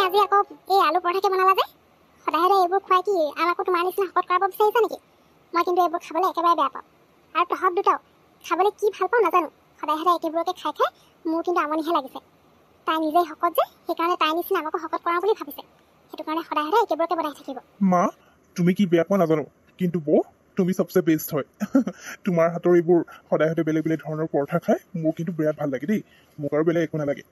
আজি আকৌ এই আলু পৰঠাকে বনালা যে সদায় সদায় এইবোৰ খুৱাই কি আমাকো তোমাৰ নিচিনা শকত কৰাব বিচাৰিছা নেকি? মই কিন্তু এইবোৰ খাবলৈ একেবাৰে বেয়া পাওঁ। আৰু তহঁত দুটাও খাবলৈ কি ভাল পাওঁ নাজানো, সদায় সদায় একেবোৰকে খাই খাই মোৰ কিন্তু আমনিহে লাগিছে। তাই নিজেই শকত যে, সেইকাৰণে তাই নিচিনা আমাকো শকত কৰাওঁ বুলি ভাবিছে। সেইটো কাৰণে সদায় সদায় একেবোৰকে বনাই থাকিব। মা তুমি কি বেয়া পোৱা নাজানো, কিন্তু বৌ তুমি চবচে বেষ্ট হয়। তোমাৰ হাতৰ এইবোৰ সদায় সদায় বেলেগ বেলেগ ধৰণৰ পৰঠা খাই মোৰ কিন্তু বিৰাট ভাল লাগে দেই। মোক আৰু বেলেগ একো নালাগে,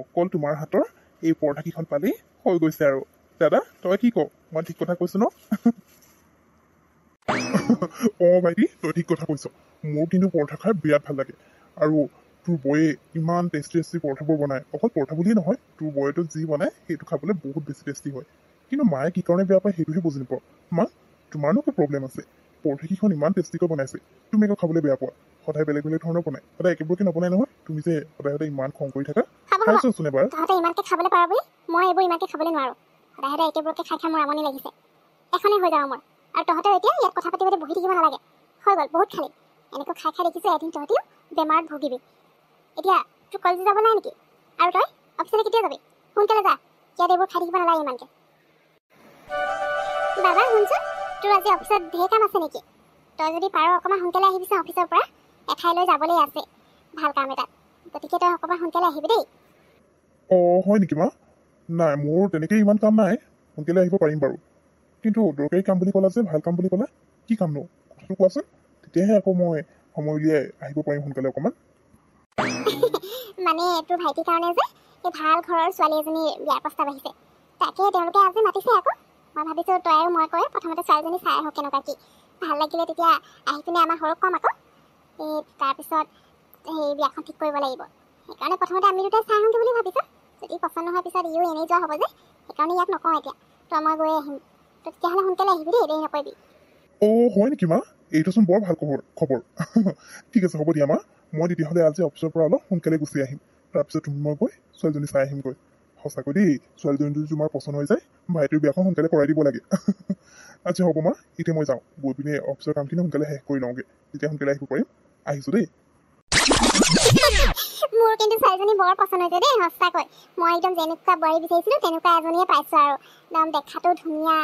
অকল তোমাৰ হাতৰ এই পৰঠা কেইখন পালেই হৈ গৈছে আৰু। দাদা তই কি কওঁ, মই ঠিক কথা কৈছো ন? অ ভাইটি তই ঠিক কথা কৈছ, মোৰ কিন্তু পৰঠা খাই বিৰাট ভাল লাগে। আৰু তোৰ বয়ে ইমান টেষ্টি টেষ্টি পৰঠাবোৰ বনায়। অকল পৰঠা বুলিয়ে নহয়, তোৰ বয়েতো যি বনায় সেইটো খাবলৈ বহুত বেছি টেষ্টি হয়। কিন্তু মায়ে কি কাৰণে বেয়া পায় সেইটোহে বুজি নাপাওঁ। মা তোমাৰনো কি প্ৰব্লেম আছে? পৰঠাকেইখন ইমান টেষ্টিকৈ বনাইছে, তুমি একো খাবলৈ বেয়া পোৱা? সদায় বেলেগ বেলেগ ধৰণৰ বনায়, সদায় একেবোৰকে নবনাই নহয়। তুমি যে সদায় সদায় ইমান খং কৰি থাকা, খাইছোচোন এবাৰ। তহঁতে ইমানকে খাবলৈ পাৰ বুলি মই এইবোৰ ইমানকে খাবলৈ নোৱাৰো। সদায় সদায় একেবোৰকে খাই খাই মোৰ আমনি লাগিছে। এখনেই হৈ যাওঁ মোৰ। আৰু তহঁতেও এতিয়া ইয়াত কথা পাতি পাতি বহি থাকিব নালাগে, হৈ গ'ল বহুত খালি। এনেকৈ খাই খাই দেখিছো এদিন তহঁতিও বেমাৰত ভুগিবি। এতিয়া তোৰ কলেজ যাব নাই নেকি? আৰু তই অফিচলৈ কেতিয়া যাবি? সোনকালে যা, ইয়াত এইবোৰ খাই থাকিব নালাগে ইমানকে। বাবা শুনচোন, তোৰ আজি অফিচত ঢেৰ কাম আছে নেকি? তই যদি পাৰ অকণমান সোনকালে আহিবিচোন, অফিচৰ পৰা এঠাইলৈ যাবলৈ আছে ভাল কাম এটাত। গতিকে তই অকণমান সোনকালে আহিবি দেই। অ হয় নেকি মা? নাই মোৰ তেনেকৈ ইমান কাম নাই, সোনকালে আহিব পাৰিম বাৰু। কিন্তু দৰকাৰী কাম বুলি ক'লা যে, ভাল কাম বুলি ক'লা, কি কামনো কথাটো কোৱাচোন, তেতিয়াহে আকৌ মই সময় উলিয়াই আহিব পাৰিম সোনকালে অকণমান। মানে তোৰ ভাইটিৰ কাৰণে যে এই ভাল ঘৰৰ ছোৱালী এজনী বিয়াৰ প্ৰস্তাৱ আহিছে, তাকে তেওঁলোকে আজি মাতিছে আকৌ। মই ভাবিছোঁ তই আৰু মই কৈ প্ৰথমতে ছোৱালীজনী চাই আহোঁ কেনেকুৱা কি, ভাল লাগিলে তেতিয়া আহি পিনে আমাৰ সৰুক ক'ম আকৌ। এই তাৰপিছত সেই বিয়াখন ঠিক কৰিব লাগিব, সেইকাৰণে প্ৰথমতে আমি দুটাই চাই আহোঁগৈ বুলি ভাবিছোঁ। যদি পচন্দ নহয় পিছত ইও এনেই যোৱা হ'ব যে, সেইকাৰণে ইয়াক নকওঁ এতিয়া। তই মই গৈ আহিম, তই তেতিয়াহ'লে সোনকালে আহিবি দেই, দেৰি নকৰিবি। অ হয় নেকি মা? এইটোচোন বৰ ভাল খবৰ। ঠিক আছে হ'ব দিয়া মা, মই তেতিয়াহ'লে আজি অফিচৰ পৰা অলপ সোনকালে গুচি আহিম। তাৰপিছত তুমি মই গৈ ছোৱালীজনী চাই আহিমগৈ। সঁচাকৈ দেই, ছোৱালীজনী যদি তোমাৰ পচন্দ হৈ যায়, ভাইটিৰ বিয়াখন সোনকালে কৰাই দিব লাগে। আচ্ছা হ'ব মা, এতিয়া মই যাওঁ, গৈ পিনে অফিচৰ কামখিনি সোনকালে শেষ কৰি লওঁগৈ, তেতিয়া সোনকালে আহিব পাৰিম। আহিছোঁ দেই। মোৰ কিন্তু ছোৱালীজনী বৰ পচন্দ হৈছে দেই, সঁচাকৈ। মই একদম যেনেকুৱা বোৱাৰী বিচাৰিছিলোঁ তেনেকুৱা এজনীয়ে পাইছোঁ আৰু। একদম দেখাতো ধুনীয়া,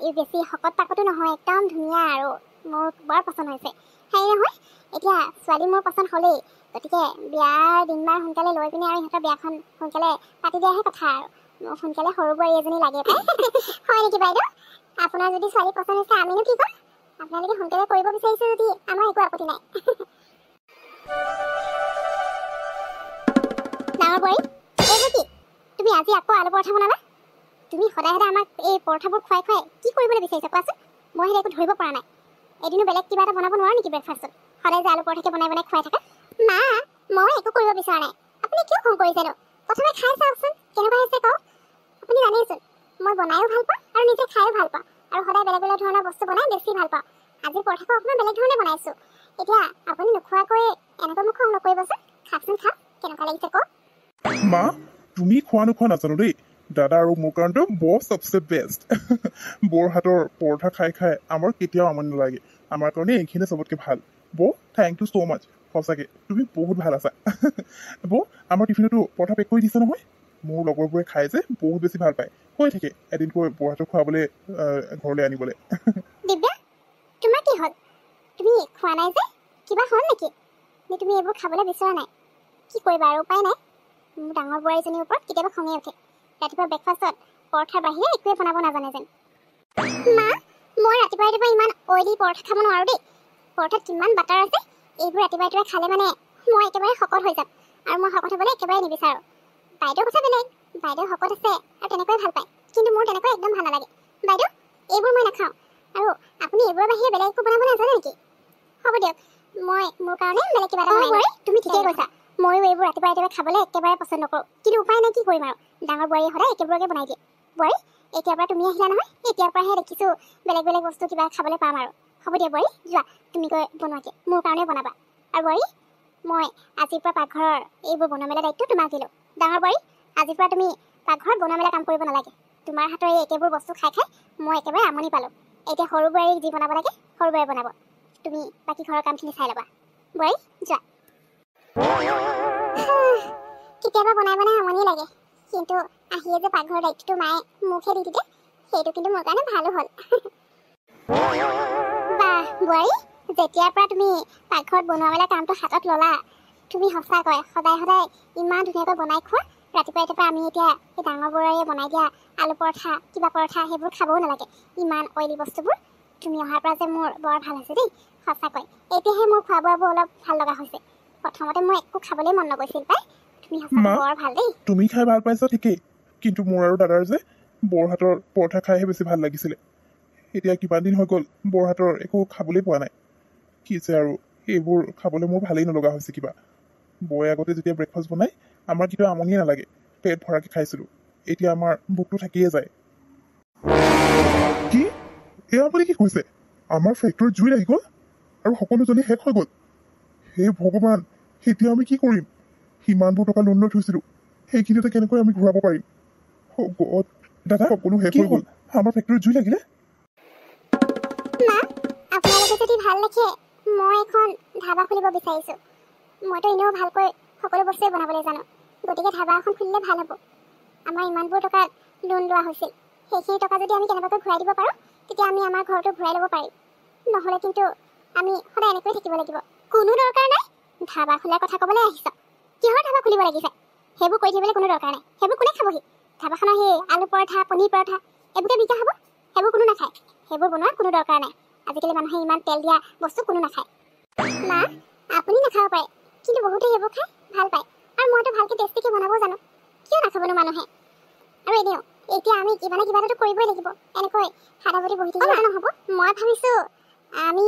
এই বেছি শকত পাকতো নহয়, একদম ধুনীয়া আৰু মোৰ বৰ পচন্দ হৈছে। হেৰি নহয়, এতিয়া ছোৱালী মোৰ পচন্দ হ'লেই, গতিকে বিয়াৰ দিনবাৰ সোনকালে লৈ পিনে আৰু ইহঁতৰ বিয়াখন সোনকালে পাতি দিয়াহে কথা আৰু। মোক সোনকালে সৰু বোৱাৰী এজনী লাগে পাই। হয় নেকি বাইদেউ? আপোনাৰ যদি ছোৱালী পচন্দ হৈছে আমিনো কি ক'ম? আপোনালোকে সোনকালে কৰিব বিচাৰিছে যদি আমাৰ একো আপত্তি নাই। ডাঙৰ বোৱাৰী, এইবোৰ কি? তুমি আজি আকৌ আলু পৰঠা বনালা? তুমি সদায় সদায় আমাক এই পৰঠাবোৰ খুৱাই খুৱাই কি কৰিবলৈ বিচাৰিছা কোৱাচোন? মই সেইটো একো ধৰিব পৰা নাই। এদিনো বেলেগ কিবা এটা বনাব নোৱাৰো নেকি ব্ৰেকফাষ্টত? সদায় যে আলু পৰঠাকে বনাই বনাই খুৱাই থাকা। মা মই একো কৰিব বিচৰা নাই, আপুনি কিয় খং কৰিছেনো? প্ৰথমে খাই চাওকচোন কেনেকুৱা হৈছে কওক। আপুনি জানেইচোন মই বনায়ো ভাল পাওঁ আৰু নিজে খায়ো ভাল পাওঁ, আৰু সদায় বেলেগ বেলেগ ধৰণৰ বস্তু বনাই বেছি ভাল পাওঁ। আজি পৰঠাটো অকণমান বেলেগ ধৰণে বনাইছোঁ। এতিয়া আপুনি নোখোৱাকৈ এনেকৈ মোক খং নকৰিবচোন। খাওকচোন খাওক, কেনেকুৱা লাগিছে কওক। মা তুমি খোৱা নোখোৱা নাজানো দেই, দাদা আৰু মোৰ কাৰণেতো বৰ চবচে বেষ্ট। বৰ হাতৰ পৰঠা খাই খাই আমাৰ কেতিয়াও আমনি নালাগে, আমাৰ কাৰণে এইখিনি চবতকে ভাল। বৌ থেংক ইউ ছ' মাছ, সঁচাকৈ তুমি বহুত ভাল আছা। বৌ আমাৰ টিফিনতো পৰঠা পেক কৰি দিছে নহয়। মোৰ লগৰবোৰে খাই যে বহুত বেছি ভাল পায়, কৈ থাকে এদিনকৈ পৰঠাটো খুৱাবলৈ ঘৰলৈ আনিবলৈ। দিব্যা তোমাৰ কি হ'ল? তুমি খোৱা নাই যে, কিবা হ'ল নেকি? নে তুমি এইবোৰ খাবলৈ বিচৰা নাই? কি কৰিবা আৰু উপায় নাই। মোৰ ডাঙৰ বোৱাৰীজনীৰ ওপৰত কেতিয়াবা খঙে উঠে। ৰাতিপুৱা ব্ৰেকফাষ্টত পৰঠাৰ বাহিৰে একোৱে বনাব নাজানে যেন। মা মই ৰাতিপুৱা ৰাতিপুৱা ইমান অইলি পৰঠা খাব নোৱাৰো দেই। পৰঠাত কিমান বাটাৰ আছে, এইবোৰ ৰাতিপুৱা ৰাতিপুৱা খালে মানে মই একেবাৰে শকত হৈ যাম, আৰু মই শকত হ'বলৈ একেবাৰে নিবিচাৰোঁ। বাইদেউৰ কথা বেলেগ, বাইদেউ শকত আছে আৰু তেনেকৈ ভাল পায়, কিন্তু মোৰ তেনেকৈ একদম ভাল নালাগে। বাইদেউ এইবোৰ মই নাখাওঁ, আৰু আপুনি এইবোৰৰ বাহিৰে বেলেগ একো বনাব নাজানে নেকি? হ'ব দিয়ক, মই মোৰ কাৰণে বেলেগ কিবা এটা বনাই দিম। তুমি ঠিকেই কৈছা, ময়ো এইবোৰ ৰাতিপুৱা ৰাতিপুৱা খাবলৈ একেবাৰে পচন্দ নকৰোঁ, কিন্তু উপায় নাই, কি কৰিম আৰু। ডাঙৰ বোৱাৰীয়ে সদায় একেবোৰকে বনাই দিয়ে। বোৱাৰী এতিয়াৰ পৰা তুমি আহিলা নহয়, এতিয়াৰ পৰাহে দেখিছোঁ বেলেগ বেলেগ বস্তু কিবা খাবলৈ পাম আৰু। হ'ব দিয়া বোৱাৰী, যোৱা তুমি গৈ বনোৱাকৈ মোৰ কাৰণে বনাবা। আৰু বোৱাৰী মই আজিৰ পৰা পাকঘৰৰ এইবোৰ বনোৱা মেলা দায়িত্ব তোমাক দিলোঁ। ডাঙৰ বোৱাৰী আজিৰ পৰা তুমি পাকঘৰত বনোৱা মেলা কাম কৰিব নালাগে। তোমাৰ হাতৰ এই একেবোৰ বস্তু খাই খাই মই একেবাৰে আমনি পালোঁ। এতিয়া সৰু বোৱাৰীক যি বনাব লাগে সৰু বোৱাৰীয়ে বনাব, তুমি বাকী ঘৰৰ কামখিনি চাই ল'বা। বোৱাৰী যোৱা। কেতিয়াবা বনাই বনাই আমনি লাগে, কিন্তু আহিয়ে যে পাকঘৰৰ দায়িত্বটো মায়ে মুখে দি দিলে সেইটো কিন্তু মোৰ কাৰণে ভালো হ'ল। বাহ বোৱাৰী, যেতিয়াৰ পৰা তুমি পাকঘৰত বনোৱা মেলা কামটো হাতত ল'লা, তুমি সঁচাকৈ সদায় সদায় ইমান ধুনীয়াকৈ বনাই খোৱা। ৰাতিপুৱা ৰাতিপুৱা আমি এতিয়া এই ডাঙৰ বোৱাৰীয়ে বনাই দিয়া আলু পৰঠা, কিবা পৰঠা সেইবোৰ খাবও নালাগে, ইমান অইলি বস্তুবোৰ। তুমি অহাৰ পৰা যে মোৰ বৰ ভাল হৈছে দেই, সঁচাকৈ। এতিয়াহে মোৰ খোৱা বোৱাবোৰ অলপ ভাল লগা হৈছে। প্ৰথমতে মই একো খাবলৈ মন নগৈছিল পাই। তুমি সঁচাকৈ বৰ ভাল দেই। তুমি খাই ভাল পাইছা ঠিকেই, কিন্তু মোৰ আৰু দাদাৰ যে বৰ হাতৰ পৰঠা খাইহে বেছি ভাল লাগিছিলে। এতিয়া কিমান দিন হৈ গ'ল বৰ হাতৰ একো খাবলৈ পোৱা নাই। কি যে আৰু এইবোৰ খাবলৈ মোৰ ভালেই নলগা হৈছে কিবা। বৌয়ে আগতে যেতিয়া ব্ৰেকফাষ্ট বনাই আমাৰ কেতিয়াও আমনিয়ে নালাগে, পেট ভৰাকৈ খাইছিলোঁ। এতিয়া আমাৰ ভোকটো থাকিয়ে যায়। কি এয়া আপুনি কি কৈছে? আমাৰ ফেক্টৰীত জুই লাগি গ'ল আৰু সকলো জ্বলি শেষ হৈ গ'ল। হে ভগৱান, এতিয়া আমি কি কৰিম? সিমানবোৰ টকা লোন লৈ থৈছিলোঁ, সেইখিনিতে কেনেকৈ আমি ঘূৰাব পাৰিম? দাদা সকলো শেষ হৈ গ'ল, আমাৰ ফেক্টৰীত জুই লাগিলে। মা, আপোনালোকে যদি ভাল দেখে মই এখন ধাবা খুলিব বিচাৰিছোঁ। মইতো এনেও ভালকৈ সকলো বস্তুৱে বনাবলৈ জানো, গতিকে ধাবা এখন খুলিলে ভাল হ'ব। আমাৰ ইমানবোৰ টকা লোন লোৱা হৈছিল, সেইখিনি টকা যদি আমি কেনেবাকৈ ঘূৰাই দিব পাৰোঁ, তেতিয়া আমি আমাৰ ঘৰটো ঘূৰাই ল'ব পাৰিম। নহ'লে কিন্তু আমি সদায় এনেকৈয়ে থাকিব লাগিব। কোনো দৰকাৰ নাই ধাবা খোলাৰ কথা ক'বলৈ আহিছ। কিহৰ ধাবা খুলিব লাগিছে? সেইবোৰ কৰি থাকিবলৈ কোনো দৰকাৰ নাই। সেইবোৰ কোনে খাবহি? ধাবাখনৰ সেই আলু পৰঠা, পনীৰ পৰঠা এইবোৰকে বিকা হ'ব, সেইবোৰ কোনো নাখায়। সেইবোৰ বনোৱাৰ কোনো দৰকাৰ নাই। আজিকালি মানুহে ইমান তেল দিয়া বস্তু কোনো নাখায়। মা, আপুনি নাখাব পাৰে, কিন্তু বহুতে সেইবোৰ খাই ভাল পায়। আৰু মইতো ভালকৈ টেষ্টিকৈ বনাব জানো, কিয় নাখাবনো মানুহে? আৰু এনেও এতিয়া আমি কিবা না কিবা এটাতো কৰিবই লাগিব। এনেকৈ সাধাৱতি বহি থাকিলে নহ'ব। মই ভাবিছোঁ আমি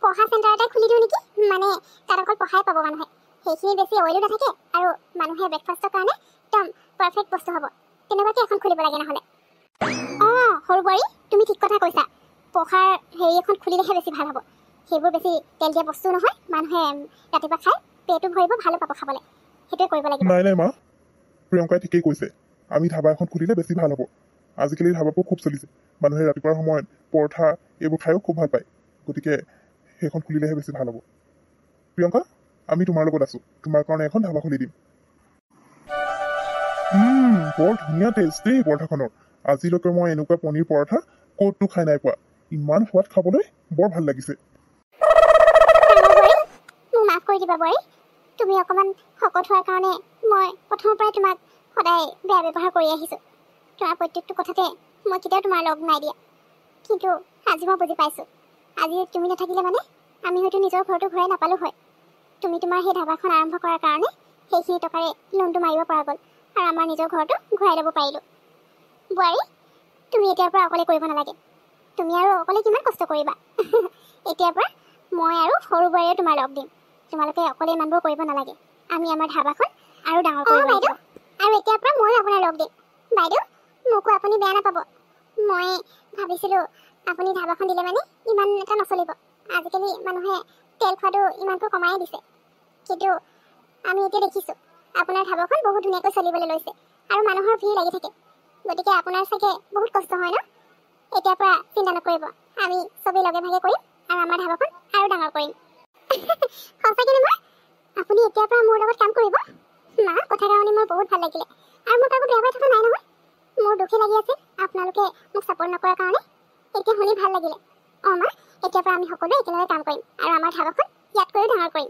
পঢ়া চেণ্টাৰ এটাই খুলি দিওঁ নেকি। মানে তাত অকল পঢ়াই পাব মানুহে, সেইখিনি বেছি অইলো নাথাকে আৰু মানুহে ব্ৰেকফাষ্টৰ কাৰণে একদম পাৰফেক্ট বস্তু হ'ব। তেনেকুৱাকৈ এখন খুলিব লাগে নহ'লে। অঁ সৰু বোৱাৰী, তুমি ঠিক কথা কৈছা। পঢ়াৰ হেৰি এখন খুলিলেহে বেছি ভাল হ'ব। সেইবোৰ বেছি তেল দিয়া বস্তু নহয়, মানুহে ৰাতিপুৱা খাই পেটো ভৰিব, ভালো পাব খাবলৈ। সেইটোৱে কৰিব লাগিব। নাই মা, প্ৰিয়ংকাই ঠিকেই কৈছে। আমি ধাবা এখন খুলিলে বেছি ভাল হ'ব। আজিকালি ধাবাবোৰ খুব চলিছে, মানুহে ৰাতিপুৱাৰ সময়ত পৰঠা এইবোৰ খায়ো খুব ভাল পায়। গতিকে সেইখন খুলিলেহে বেছি ভাল হ'ব। প্ৰিয়ংকা, আমি তোমাৰ লগত আছোঁ, তোমাৰ কাৰণে এখন ধাবা খুলি দিম। বৰ ধুনীয়া টেষ্ট দেই পৰঠাখনৰ। আজিলৈকে মই এনেকুৱা পনীৰ পৰঠা ক'তো খাই নাই পোৱা। ইমান সোৱাদ খাবলৈ, বৰ ভাল লাগিছে। মোক মাফ কৰি দিবা বোৱাৰী, তুমি অকণমান শকত হোৱাৰ কাৰণে মই প্ৰথমৰ পৰাই তোমাক সদায় বেয়া ব্যৱহাৰ কৰি আহিছোঁ। তোমাৰ প্ৰত্যেকটো কথাতে মই কেতিয়াও তোমাৰ লগ নাই দিয়া, কিন্তু আজি মই বুজি পাইছোঁ। আজি তুমি নাথাকিলে মানে আমি হয়তো নিজৰ ঘৰটো ঘূৰাই নাপালোঁ হয়। তুমি তোমাৰ সেই ধাবাখন আৰম্ভ কৰাৰ কাৰণে সেইখিনি টকাৰে লোনটো মাৰিব পৰা গ'ল আৰু আমাৰ নিজৰ ঘৰটো ঘূৰাই ল'ব পাৰিলোঁ। বোৱাৰী, তুমি এতিয়াৰ পৰা অকলে কৰিব নালাগে। তুমি আৰু অকলে কিমান কষ্ট কৰিবা? এতিয়াৰ পৰা মই আৰু সৰু বোৱাৰীয়ে তোমাৰ লগ দিম। তোমালোকে অকলে ইমানবোৰ কৰিব নালাগে। আমি আমাৰ ধাবাখন আৰু ডাঙৰ কৰিব লাগিব। আৰু এতিয়াৰ পৰা মই আপোনাৰ লগ দিম। বাইদেউ, মোকো আপুনি বেয়া নাপাব। মই ভাবিছিলোঁ আপুনি ধাবাখন দিলে মানে ইমান এটা নচলিব। আজিকালি মানুহে তেল খোৱাটো ইমানকৈ কমাই দিছে, কিন্তু আমি এতিয়া দেখিছোঁ আপোনাৰ ধাবাখন বহুত ধুনীয়াকৈ চলিবলৈ লৈছে আৰু মানুহৰ ভিৰ লাগি থাকে। গতিকে আপোনাৰ চাগে বহুত কষ্ট হয় ন? এতিয়াৰ পৰা চিন্তা নকৰিব, আমি চবেই লগে ভাগে কৰিম আৰু আমাৰ ধাবাখন আৰু ডাঙৰ কৰিম। সঁচাকৈ মা, আপুনি এতিয়াৰ পৰা মোৰ লগত কাম কৰিব? মা, কথাষাৰ শুনি মোৰ বহুত ভাল লাগিলে আৰু মোৰ কাকো বেয়া পাই থকা নাই নহয়। মোৰ দুখে লাগি আছিল আপোনালোকে মোক ছাপোৰ্ট নকৰাৰ কাৰণে। এতিয়া শুনি ভাল লাগিলে। অঁ মা, এতিয়াৰ পৰা আমি সকলোৱে একেলগে কাম কৰিম আৰু আমাৰ ধাবাখন ইয়াতকৈও ডাঙৰ কৰিম।